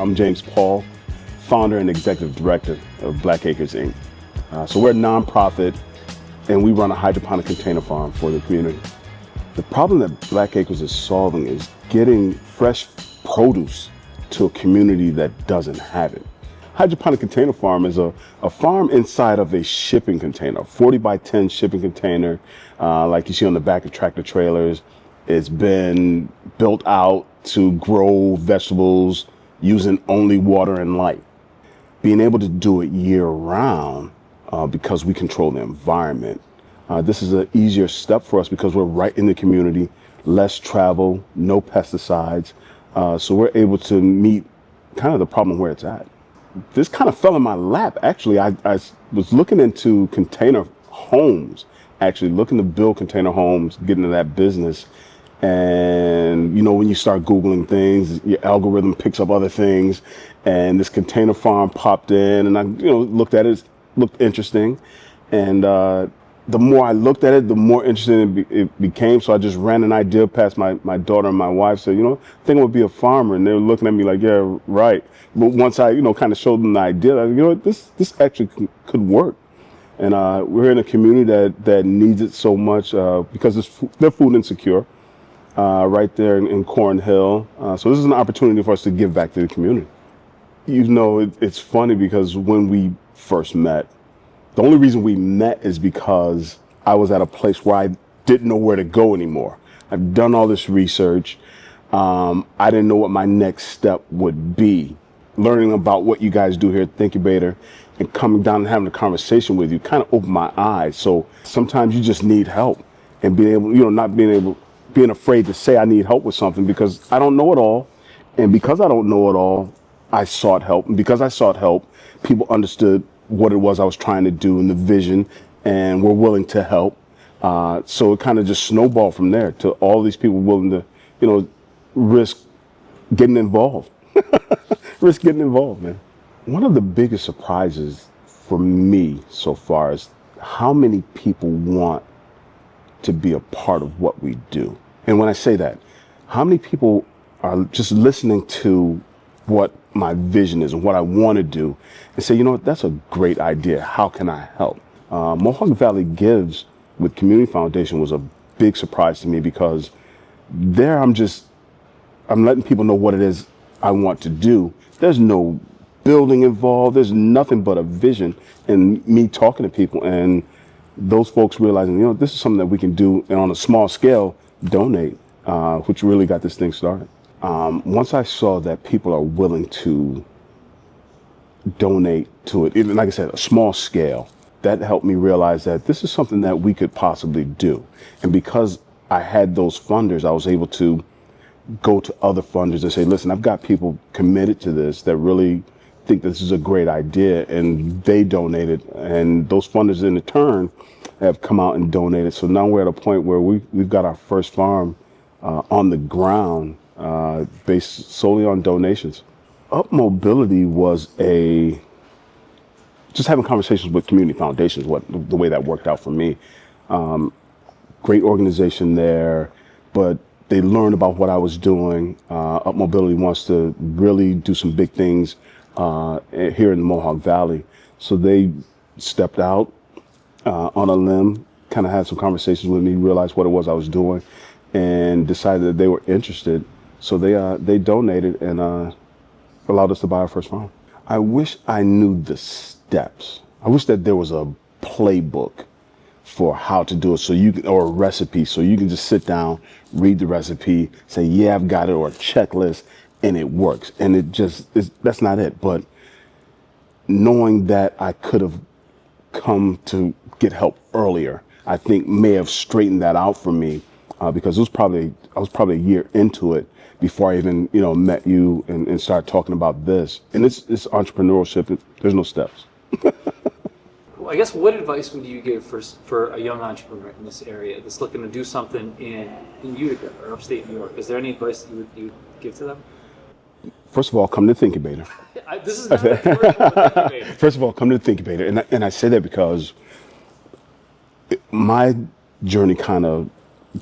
I'm James Paul, founder and executive director of Blacque Acres, Inc. So we're a nonprofit and we run a hydroponic container farm for the community. The problem that Blacque Acres is solving is getting fresh produce to a community that doesn't have it. Hydroponic container farm is a farm inside of a shipping container, 40 by 10 shipping container, like you see on the back of tractor trailers. It's been built out to grow vegetables using only water and light. Being able to do it year round because we control the environment. This is an easier step for us because we're right in the community, less travel, no pesticides. So we're able to meet kind of the problem where it's at. This kind of fell in my lap. Actually, I was looking into container homes, actually looking to build container homes, get into that business. And, you know, when you start Googling things, your algorithm picks up other things. And this container farm popped in and I, looked at it, it looked interesting. And the more I looked at it, the more interesting it became. So I just ran an idea past my daughter and my wife, said, I think I would be a farmer. And they were looking at me like, yeah, right. But once I, kind of showed them the idea, this actually could work. And we're in a community that needs it so much because they're food insecure right there in Cornhill. So this is an opportunity for us to give back to the community. It's funny because when we first met, the only reason we met is because I was at a place where I didn't know where to go anymore. I've done all this research. I didn't know what my next step would be. Learning about what you guys do here at ThINCubator and coming down and having a conversation with you kind of opened my eyes. So sometimes you just need help and being able, being afraid to say I need help with something because I don't know it all. And because I don't know it all, I sought help. And because I sought help, people understood what it was I was trying to do and the vision and were willing to help. So it kind of just snowballed from there to all these people willing to, risk getting involved. Risk getting involved, man. One of the biggest surprises for me so far is how many people want to be a part of what we do. And when I say that, how many people are just listening to what my vision is and what I want to do and say, that's a great idea. How can I help? Mohawk Valley Gives with Community Foundation was a big surprise to me because there I'm letting people know what it is I want to do. There's no building involved. There's nothing but a vision and me talking to people and those folks realizing, this is something that we can do and on a small scale, donate, which really got this thing started. Once I saw that people are willing to donate to it, even like I said, a small scale, that helped me realize that this is something that we could possibly do. And because I had those funders, I was able to go to other funders and say, listen, I've got people committed to this that really think this is a great idea, and they donated, and those funders in turn have come out and donated. So now we're at a point where we've got our first farm on the ground based solely on donations. Up Mobility was just having conversations with community foundations, the way that worked out for me. Great organization there, but they learned about what I was doing. Up Mobility wants to really do some big things here in the Mohawk Valley. So they stepped out on a limb, kind of had some conversations with me, realized what it was I was doing, and decided that they were interested. So they donated and allowed us to buy our first farm. I wish I knew the steps. I wish that there was a playbook for how to do it, or a recipe, so you can just sit down, read the recipe, say, yeah, I've got it, or a checklist, and it works. And that's not it. But knowing that I could have come to get help earlier, I think may have straightened that out for me, because I was probably a year into it before I even, met you and started talking about this. And it's entrepreneurship. There's no steps. I guess what advice would you give for a young entrepreneur in this area that's looking to do something in Utica or upstate New York? Is there any advice you would give to them? First of all, come to ThINCubator. This is not a commercial for ThINCubator. First of all, come to ThINCubator. And I say that because my journey kind of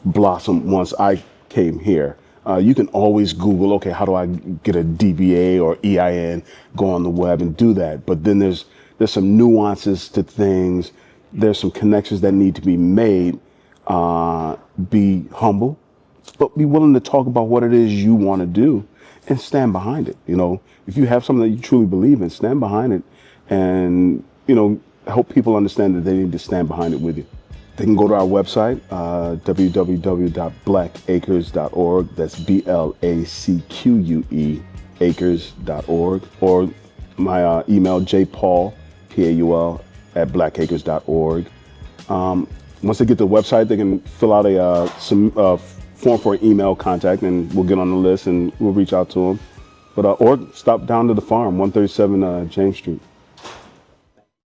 blossomed once I came here. You can always Google, okay, how do I get a DBA or EIN? Go on the web and do that. But then there's some nuances to things. There's some connections that need to be made. Be humble, but be willing to talk about what it is you want to do and stand behind it. You know, if you have something that you truly believe in, stand behind it, and help people understand that they need to stand behind it with you. They can go to our website, www.blacqueacres.org. That's BLACQUE acres.org, or my email, jpaul, PAUL, at blackacres.org. Once they get to the website, they can fill out a form for an email contact, and we'll get on the list and we'll reach out to them. But or stop down to the farm, 137 James Street.